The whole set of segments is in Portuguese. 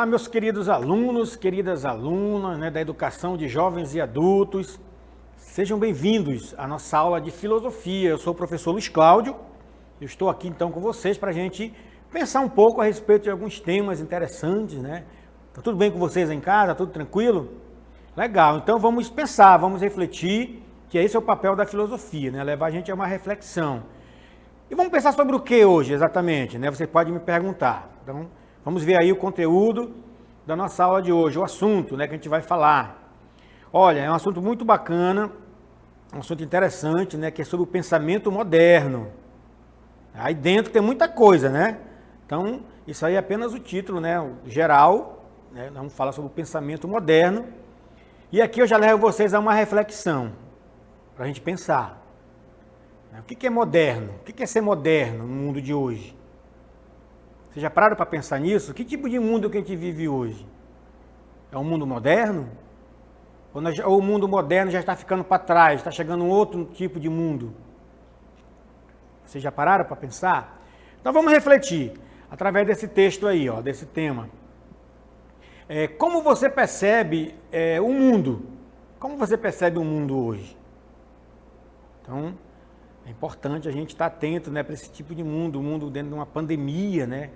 Olá, meus queridos alunos, queridas alunas, da educação de jovens e adultos. Sejam bem-vindos à nossa aula de filosofia. Eu sou o professor Luiz Cláudio. Eu estou aqui então com vocês para a gente pensar um pouco a respeito de alguns temas interessantes, né? Tá tudo bem com vocês em casa? Tudo tranquilo? Legal. Então vamos pensar, vamos refletir, que esse é o papel da filosofia, né? Levar a gente a uma reflexão. E vamos pensar sobre o que hoje, exatamente, né? Você pode me perguntar. Então, vamos ver aí o conteúdo da nossa aula de hoje, o assunto, né, que a gente vai falar. Olha, é um assunto muito bacana, um assunto interessante, né, que é sobre o pensamento moderno. Aí dentro tem muita coisa, né? Então, isso aí é apenas o título, né, o geral, né? Vamos falar sobre o pensamento moderno. E aqui eu já levo vocês a uma reflexão, para a gente pensar. O que é moderno? O que é ser moderno no mundo de hoje? Vocês já pararam para pensar nisso? Que tipo de mundo que a gente vive hoje? É um mundo moderno? Ou o mundo moderno já está ficando para trás, está chegando um outro tipo de mundo? Vocês já pararam para pensar? Então vamos refletir, através desse texto aí, ó, desse tema. Como você percebe o mundo? Como você percebe o mundo hoje? Então, é importante a gente estar atento, né, para esse tipo de mundo, o mundo dentro de uma pandemia, né?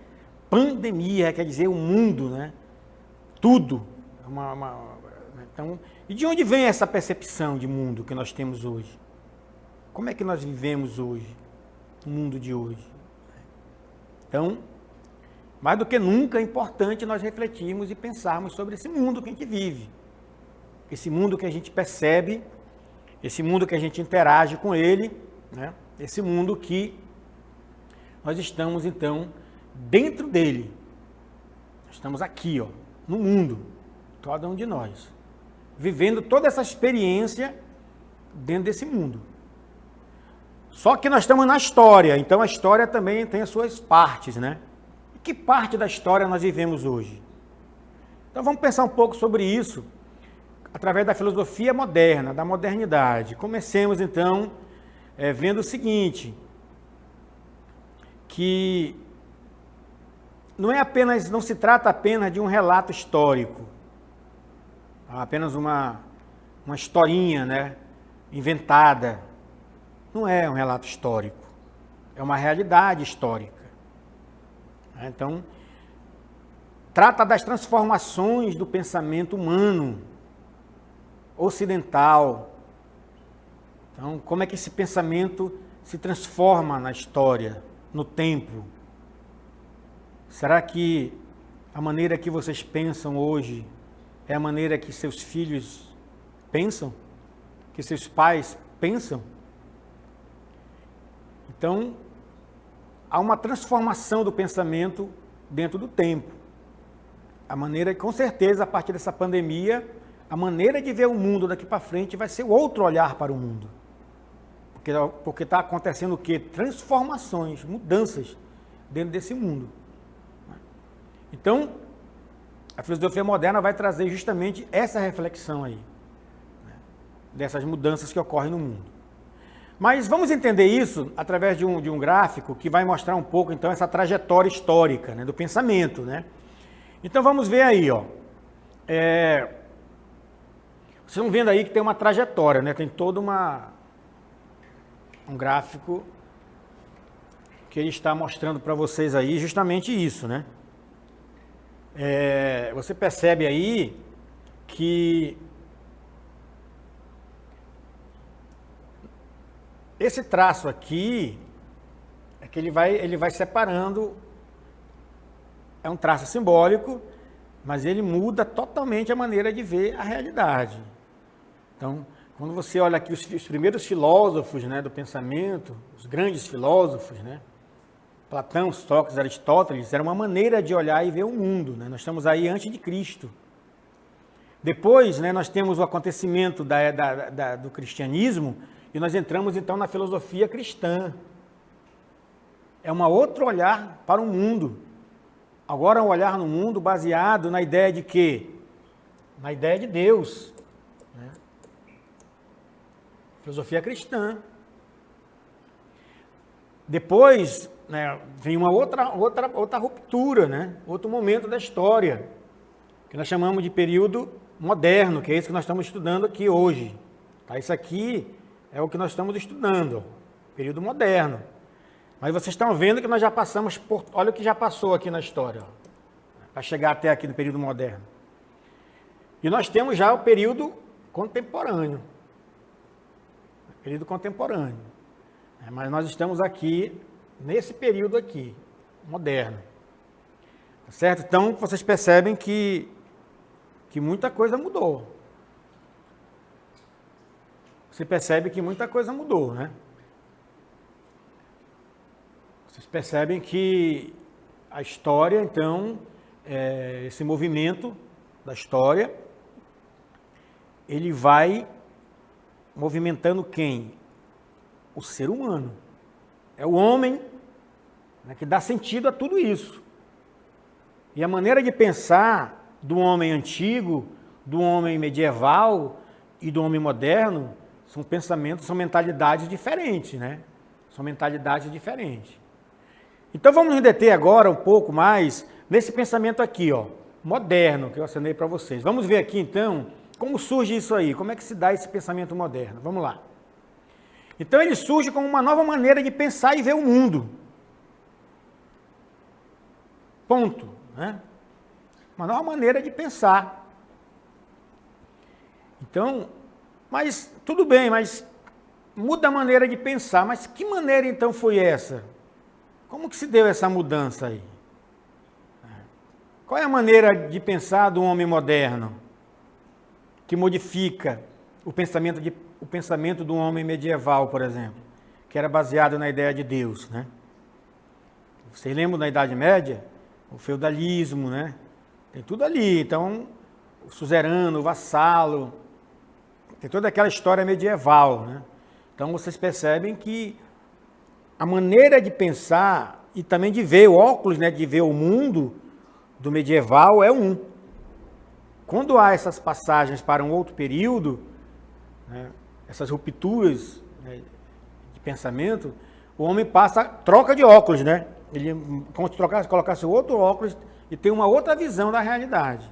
Pandemia quer dizer o mundo, né? Tudo. Então, e de onde vem essa percepção de mundo que nós temos hoje? Como é que nós vivemos hoje, no mundo de hoje? Então, mais do que nunca é importante nós refletirmos e pensarmos sobre esse mundo que a gente vive. Esse mundo que a gente percebe, esse mundo que a gente interage com ele, né? Esse mundo que nós estamos, então, dentro dele. Estamos aqui, ó, no mundo, cada um de nós, vivendo toda essa experiência dentro desse mundo. Só que nós estamos na história, então a história também tem as suas partes, né? E que parte da história nós vivemos hoje? Então vamos pensar um pouco sobre isso, através da filosofia moderna, da modernidade. Comecemos, então, vendo o seguinte, que não se trata apenas de um relato histórico, apenas uma historinha, né, inventada. Não é um relato histórico, é uma realidade histórica. Então, trata das transformações do pensamento humano, ocidental. Então, como é que esse pensamento se transforma na história, no tempo? Será que a maneira que vocês pensam hoje é a maneira que seus filhos pensam? Que seus pais pensam? Então, há uma transformação do pensamento dentro do tempo. A maneira, com certeza, a partir dessa pandemia, a maneira de ver o mundo daqui para frente vai ser outro olhar para o mundo. Porque está acontecendo o quê? Transformações, mudanças dentro desse mundo. Então, a filosofia moderna vai trazer justamente essa reflexão aí, né, dessas mudanças que ocorrem no mundo. Mas vamos entender isso através de um gráfico que vai mostrar um pouco, então, essa trajetória histórica, né, do pensamento, né? Então, vamos ver aí, ó. Vocês estão vendo aí que tem uma trajetória, né? Tem todo um gráfico que ele está mostrando para vocês aí justamente isso, né? Você percebe aí que esse traço aqui é que ele vai separando, é um traço simbólico, mas ele muda totalmente a maneira de ver a realidade. Então, quando você olha aqui os primeiros filósofos, né, do pensamento, os grandes filósofos, né, Platão, Sócrates, Aristóteles, era uma maneira de olhar e ver o mundo, né? Nós estamos aí antes de Cristo. Depois, né, nós temos o acontecimento do cristianismo e nós entramos então na filosofia cristã. É um outro olhar para o mundo. Agora é um olhar no mundo baseado na ideia de quê? Na ideia de Deus, né? Filosofia cristã. Depois, né, vem uma outra ruptura, né? Outro momento da história, que nós chamamos de período moderno, que é isso que nós estamos estudando aqui hoje. Tá? Isso aqui é o que nós estamos estudando, período moderno. Mas vocês estão vendo que nós já passamos por... Olha o que já passou aqui na história, para chegar até aqui no período moderno. E nós temos já o período contemporâneo. Período contemporâneo. Mas nós estamos aqui, nesse período aqui, moderno. Tá certo? Então, vocês percebem que muita coisa mudou. Você percebe que muita coisa mudou, né? Vocês percebem que a história, então, esse movimento da história, ele vai movimentando quem? O ser humano. É o homem, né, que dá sentido a tudo isso. E a maneira de pensar do homem antigo, do homem medieval e do homem moderno são pensamentos, são mentalidades diferentes, né? São mentalidades diferentes. Então vamos nos deter agora um pouco mais nesse pensamento aqui, ó, moderno, que eu assinei para vocês. Vamos ver aqui então como surge isso aí, como é que se dá esse pensamento moderno. Vamos lá. Então ele surge como uma nova maneira de pensar e ver o mundo. Ponto, né? Uma nova maneira de pensar. Então, mas tudo bem, mas muda a maneira de pensar. Mas que maneira então foi essa? Como que se deu essa mudança aí? Qual é a maneira de pensar do homem moderno que modifica o pensamento do homem medieval, por exemplo, que era baseado na ideia de Deus, né? Vocês lembram da Idade Média? O feudalismo, né? Tem tudo ali. Então, o suzerano, o vassalo, tem toda aquela história medieval, né? Então, vocês percebem que a maneira de pensar e também de ver o óculos, né, de ver o mundo do medieval é um. Quando há essas passagens para um outro período, né, essas rupturas, né, de pensamento, o homem troca de óculos, né? Ele, como se colocasse outro óculos e tem uma outra visão da realidade.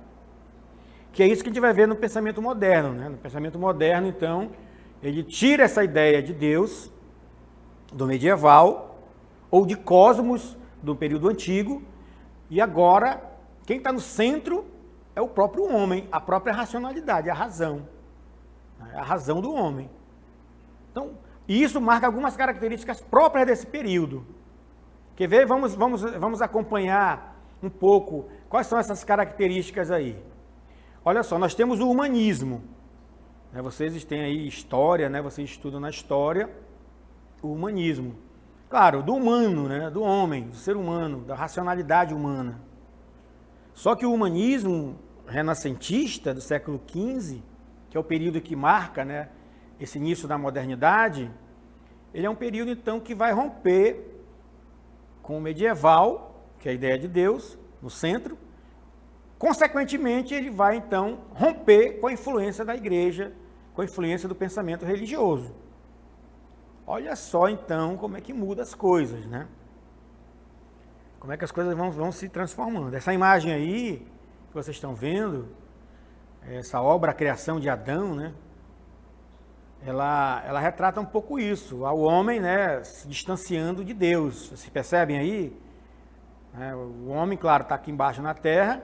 Que é isso que a gente vai ver no pensamento moderno, né? No pensamento moderno, então, ele tira essa ideia de Deus do medieval ou de cosmos do período antigo e agora quem está no centro é o próprio homem, a própria racionalidade, a razão do homem. Então, isso marca algumas características próprias desse período. Quer ver? Vamos acompanhar um pouco quais são essas características aí. Olha só, nós temos o humanismo. Né? Vocês têm aí história, né? Vocês estudam na história o humanismo. Claro, do humano, né? Do homem, do ser humano, da racionalidade humana. Só que o humanismo renascentista do século XV, que é o período que marca, né, esse início da modernidade, ele é um período, então, que vai romper com o medieval, que é a ideia de Deus, no centro. Consequentemente, ele vai, então, romper com a influência da igreja, com a influência do pensamento religioso. Olha só, então, como é que muda as coisas, né? Como é que as coisas vão se transformando. Essa imagem aí, que vocês estão vendo, essa obra, a criação de Adão, né? Ela retrata um pouco isso, o homem, né, se distanciando de Deus. Vocês percebem aí? O homem, claro, está aqui embaixo na terra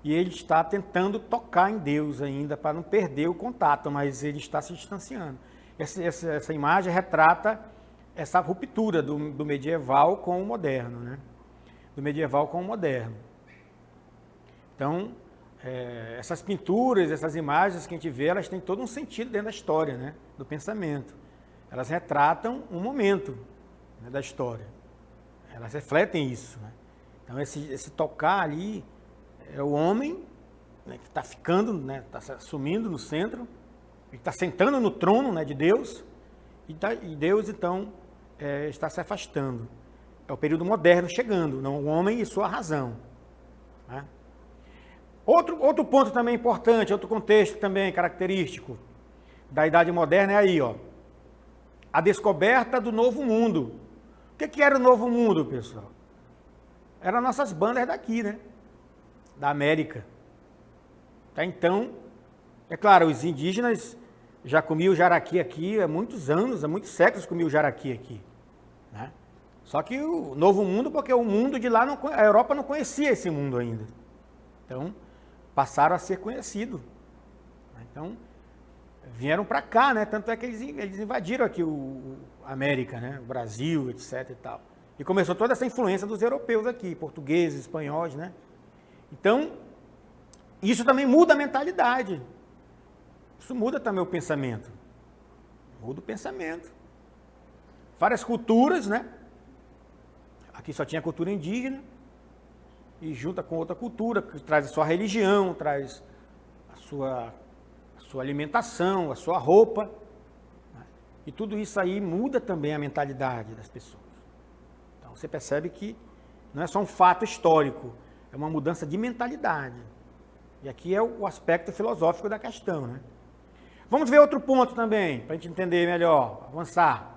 e ele está tentando tocar em Deus ainda para não perder o contato, mas ele está se distanciando. Essa imagem retrata essa ruptura do medieval com o moderno, né? Do medieval com o moderno. Então, essas pinturas, essas imagens que a gente vê, elas têm todo um sentido dentro da história, né? Do pensamento. Elas retratam um momento, né, da história. Elas refletem isso, né? Então, esse tocar ali é o homem, né, que está ficando, né, está se assumindo no centro, ele está sentando no trono, né, de Deus, e Deus, então, está se afastando. É o período moderno chegando, não o homem e sua razão, né? Outro ponto também importante, outro contexto também característico da Idade Moderna é aí, ó, a descoberta do novo mundo. O que era o novo mundo, pessoal? Eram nossas bandas daqui, né? Da América. Até então, é claro, os indígenas já comiam jaraqui aqui há muitos anos, há muitos séculos comiam jaraqui aqui, né? Só que o Novo Mundo, porque o mundo de lá, a Europa não conhecia esse mundo ainda. Então, passaram a ser conhecidos. Então, vieram para cá, né? Tanto é que eles invadiram aqui a América, né? O Brasil, etc. e tal. E começou toda essa influência dos europeus aqui, portugueses, espanhóis, né? Então, isso também muda a mentalidade. Isso muda também o pensamento. Muda o pensamento. Várias culturas, né? Aqui só tinha cultura indígena, e junta com outra cultura, que traz a sua religião, traz a sua alimentação, a sua roupa. Né? E tudo isso aí muda também a mentalidade das pessoas. Então você percebe que não é só um fato histórico, é uma mudança de mentalidade. E aqui é o aspecto filosófico da questão, né? Vamos ver outro ponto também, para a gente entender melhor, avançar.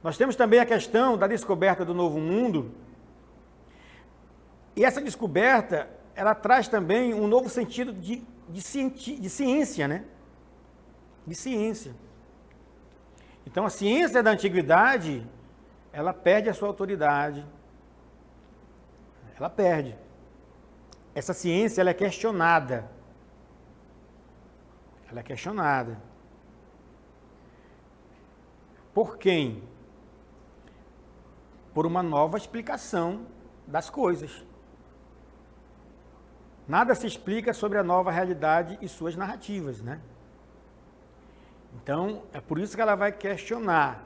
Nós temos também a questão da descoberta do Novo Mundo. E essa descoberta, ela traz também um novo sentido de ciência, né? De ciência. Então, a ciência da antiguidade, ela perde a sua autoridade. Ela perde. Essa ciência, ela é questionada. Ela é questionada. Por quem? Por uma nova explicação das coisas. Nada se explica sobre a nova realidade e suas narrativas, né? Então, é por isso que ela vai questionar.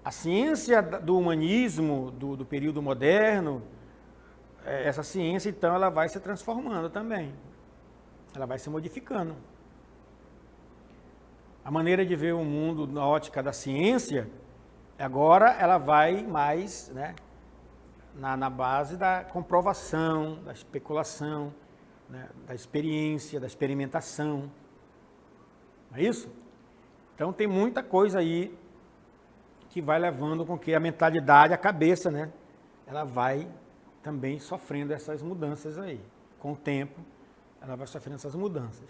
A ciência do humanismo, do período moderno, essa ciência, então, ela vai se transformando também. Ela vai se modificando. A maneira de ver o mundo na ótica da ciência, agora ela vai mais, né, na base da comprovação, da especulação, né, da experiência, da experimentação. Não é isso? Então tem muita coisa aí que vai levando com que a mentalidade, a cabeça, né, ela vai também sofrendo essas mudanças aí. Com o tempo, ela vai sofrendo essas mudanças.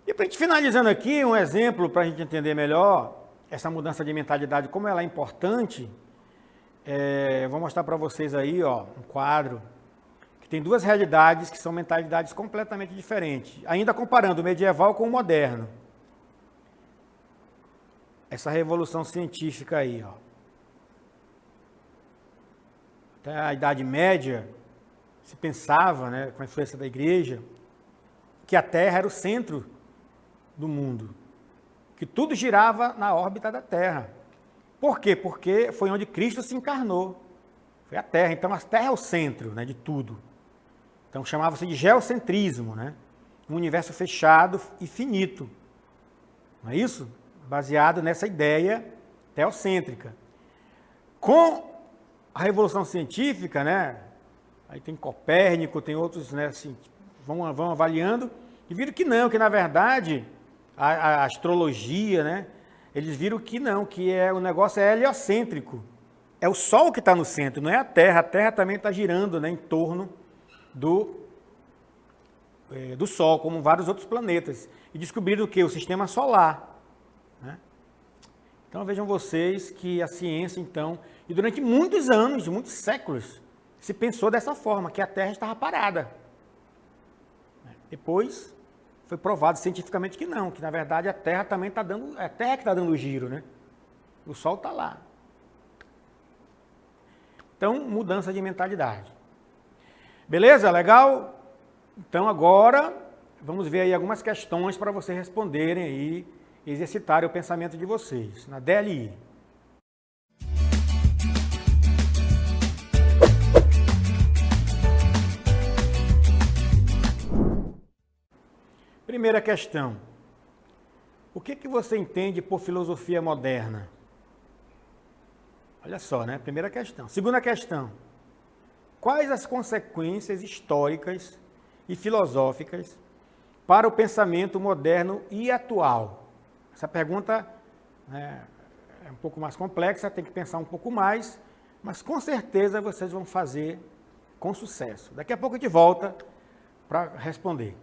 E para a gente finalizando aqui, um exemplo para a gente entender melhor essa mudança de mentalidade, como ela é importante, vou mostrar para vocês aí, ó, um quadro que tem duas realidades que são mentalidades completamente diferentes, ainda comparando o medieval com o moderno. Essa revolução científica aí, ó. Até a Idade Média, se pensava, né, com a influência da igreja, que a Terra era o centro do mundo, que tudo girava na órbita da Terra. Por quê? Porque foi onde Cristo se encarnou. Foi a Terra. Então, a Terra é o centro, né, de tudo. Então, chamava-se de geocentrismo, né? Um universo fechado e finito. Não é isso? Baseado nessa ideia teocêntrica. Com a Revolução Científica, né? Aí tem Copérnico, tem outros, né, assim, vão avaliando e viram que não, que na verdade a astrologia, né? Eles viram que não, que o negócio é heliocêntrico. É o Sol que está no centro, não é a Terra também está girando, né, em torno do Sol, como vários outros planetas. E descobriram o quê? O sistema solar. Né? Então vejam vocês que a ciência, então, e durante muitos anos, muitos séculos, se pensou dessa forma, que a Terra estava parada. Depois foi provado cientificamente que não, que na verdade a Terra também está dando, é a Terra que está dando o giro, né? O Sol está lá. Então, mudança de mentalidade. Beleza? Legal? Então agora vamos ver aí algumas questões para vocês responderem aí, exercitarem o pensamento de vocês, na DLI. Primeira questão. O que você entende por filosofia moderna? Olha só, né? Primeira questão. Segunda questão. Quais as consequências históricas e filosóficas para o pensamento moderno e atual? Essa pergunta, né, é um pouco mais complexa, tem que pensar um pouco mais, mas com certeza vocês vão fazer com sucesso. Daqui a pouco a gente volta para responder.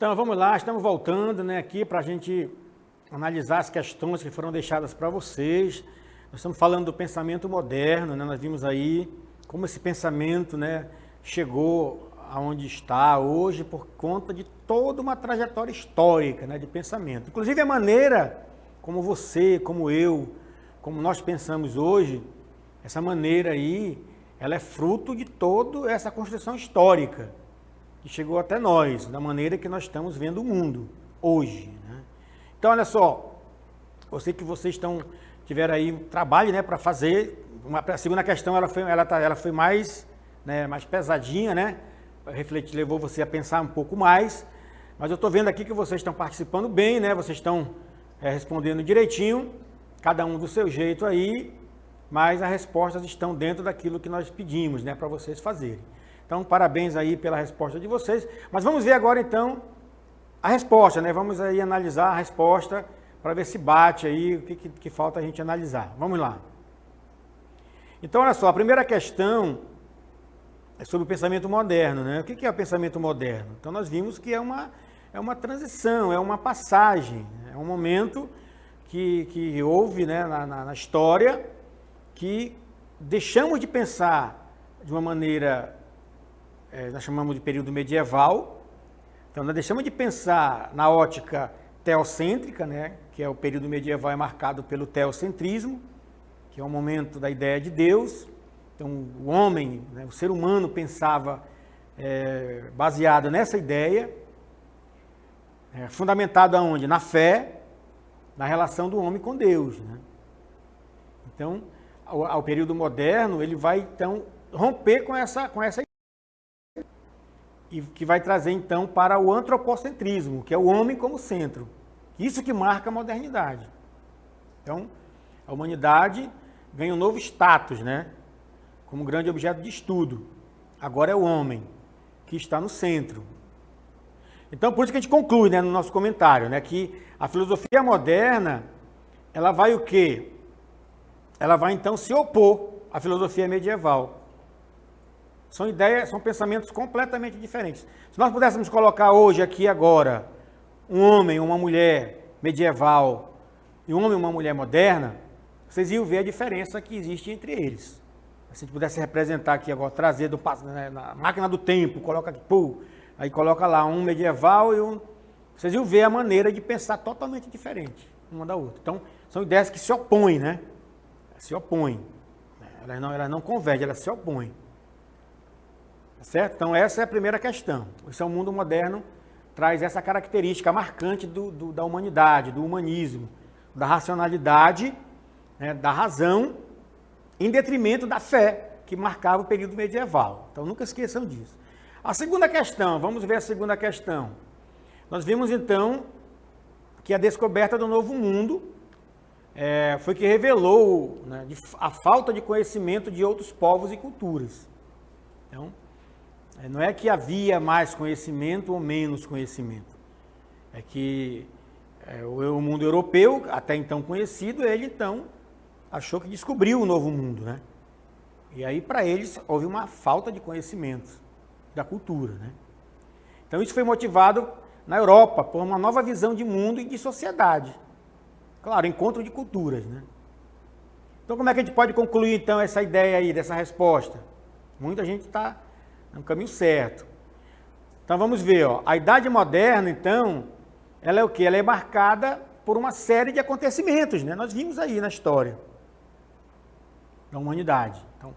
Então, vamos lá, estamos voltando, né, aqui para a gente analisar as questões que foram deixadas para vocês. Nós estamos falando do pensamento moderno, né, nós vimos aí como esse pensamento, né, chegou aonde está hoje por conta de toda uma trajetória histórica, né, de pensamento. Inclusive a maneira como você, como eu, como nós pensamos hoje, essa maneira aí, ela é fruto de toda essa construção histórica que chegou até nós, da maneira que nós estamos vendo o mundo hoje, né? Então, olha só, eu sei que vocês tiveram aí um trabalho, né, para fazer. A segunda questão ela foi mais, né, mais pesadinha, né? Refletir, levou você a pensar um pouco mais. Mas eu estou vendo aqui que vocês estão participando bem, né? Vocês estão respondendo direitinho, cada um do seu jeito aí, mas as respostas estão dentro daquilo que nós pedimos, né, para vocês fazerem. Então, parabéns aí pela resposta de vocês. Mas vamos ver agora, então, a resposta, né? Vamos aí analisar a resposta para ver se bate aí, o que falta a gente analisar. Vamos lá. Então, olha só, a primeira questão é sobre o pensamento moderno, né? O que é o pensamento moderno? Então, nós vimos que é uma transição, é uma passagem, é um momento que houve, né, na história, que deixamos de pensar de uma maneira, nós chamamos de período medieval. Então, nós deixamos de pensar na ótica teocêntrica, né, que é o período medieval é marcado pelo teocentrismo, que é o momento da ideia de Deus. Então, o homem, né, o ser humano pensava baseado nessa ideia, fundamentado aonde? Na fé, na relação do homem com Deus, né? Então, ao período moderno, ele vai, então, romper com essa ideia, e que vai trazer, então, para o antropocentrismo, que é o homem como centro. Isso que marca a modernidade. Então, a humanidade ganha um novo status, né, como grande objeto de estudo. Agora é o homem que está no centro. Então, por isso que a gente conclui, né, no nosso comentário, né, que a filosofia moderna, ela vai o quê? Ela vai, então, se opor à filosofia medieval. São ideias, são pensamentos completamente diferentes. Se nós pudéssemos colocar hoje, aqui, agora, um homem, uma mulher medieval e um homem e uma mulher moderna, vocês iam ver a diferença que existe entre eles. Se a gente pudesse representar aqui agora, trazer na máquina do tempo, coloca aqui, aí coloca lá um medieval e um... Vocês iam ver a maneira de pensar totalmente diferente uma da outra. Então, são ideias que se opõem, né? Se opõem. Elas não convergem, elas se opõem. Certo? Então, essa é a primeira questão. Esse é o mundo moderno, traz essa característica marcante da humanidade, do humanismo, da racionalidade, né, da razão, em detrimento da fé, que marcava o período medieval. Então, nunca esqueçam disso. A segunda questão, vamos ver a segunda questão. Nós vimos, então, que a descoberta do novo mundo foi que revelou, né, a falta de conhecimento de outros povos e culturas. Então, não é que havia mais conhecimento ou menos conhecimento. É que o mundo europeu, até então conhecido, ele então achou que descobriu o novo mundo, né? E aí, para eles, houve uma falta de conhecimento da cultura, né? Então, isso foi motivado na Europa por uma nova visão de mundo e de sociedade. Claro, encontro de culturas, né? Então, como é que a gente pode concluir, então, essa ideia aí, dessa resposta? Muita gente está no caminho certo. Então, vamos ver, ó. A Idade Moderna, então, ela é o quê? Ela é marcada por uma série de acontecimentos, né? Nós vimos aí na história da humanidade. Então,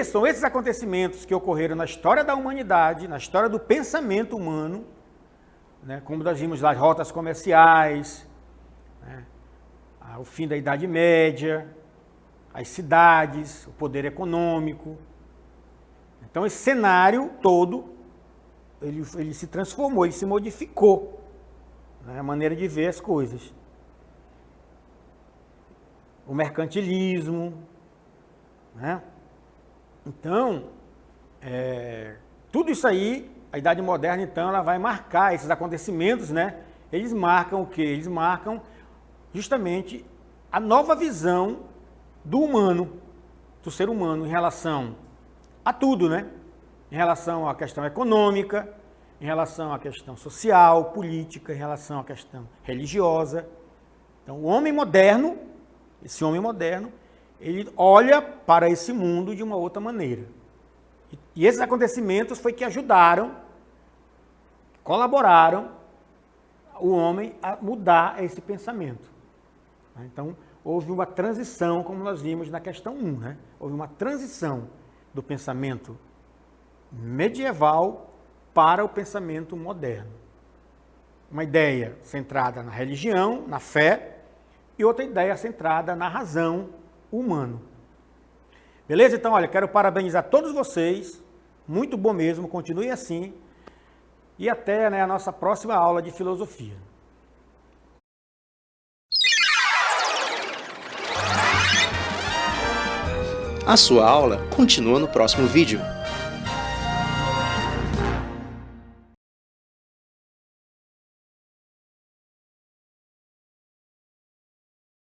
são esses acontecimentos que ocorreram na história da humanidade, na história do pensamento humano, né? Como nós vimos lá, as rotas comerciais, né? O fim da Idade Média, as cidades, o poder econômico. Então, esse cenário todo, ele se transformou, ele se modificou, né? A maneira de ver as coisas. O mercantilismo, né? Então, tudo isso aí, a Idade Moderna, então, ela vai marcar esses acontecimentos, né? Eles marcam o quê? Eles marcam justamente a nova visão do humano, do ser humano, em relação a tudo, né? Em relação à questão econômica, em relação à questão social, política, em relação à questão religiosa. Então, o homem moderno, esse homem moderno, ele olha para esse mundo de uma outra maneira. E esses acontecimentos foi que ajudaram, colaboraram o homem a mudar esse pensamento. Então, houve uma transição, como nós vimos na questão 1, né? Houve uma transição do pensamento medieval para o pensamento moderno. Uma ideia centrada na religião, na fé, e outra ideia centrada na razão humana. Beleza? Então, olha, quero parabenizar todos vocês, muito bom mesmo, continue assim, e até, né, a nossa próxima aula de filosofia. A sua aula continua no próximo vídeo.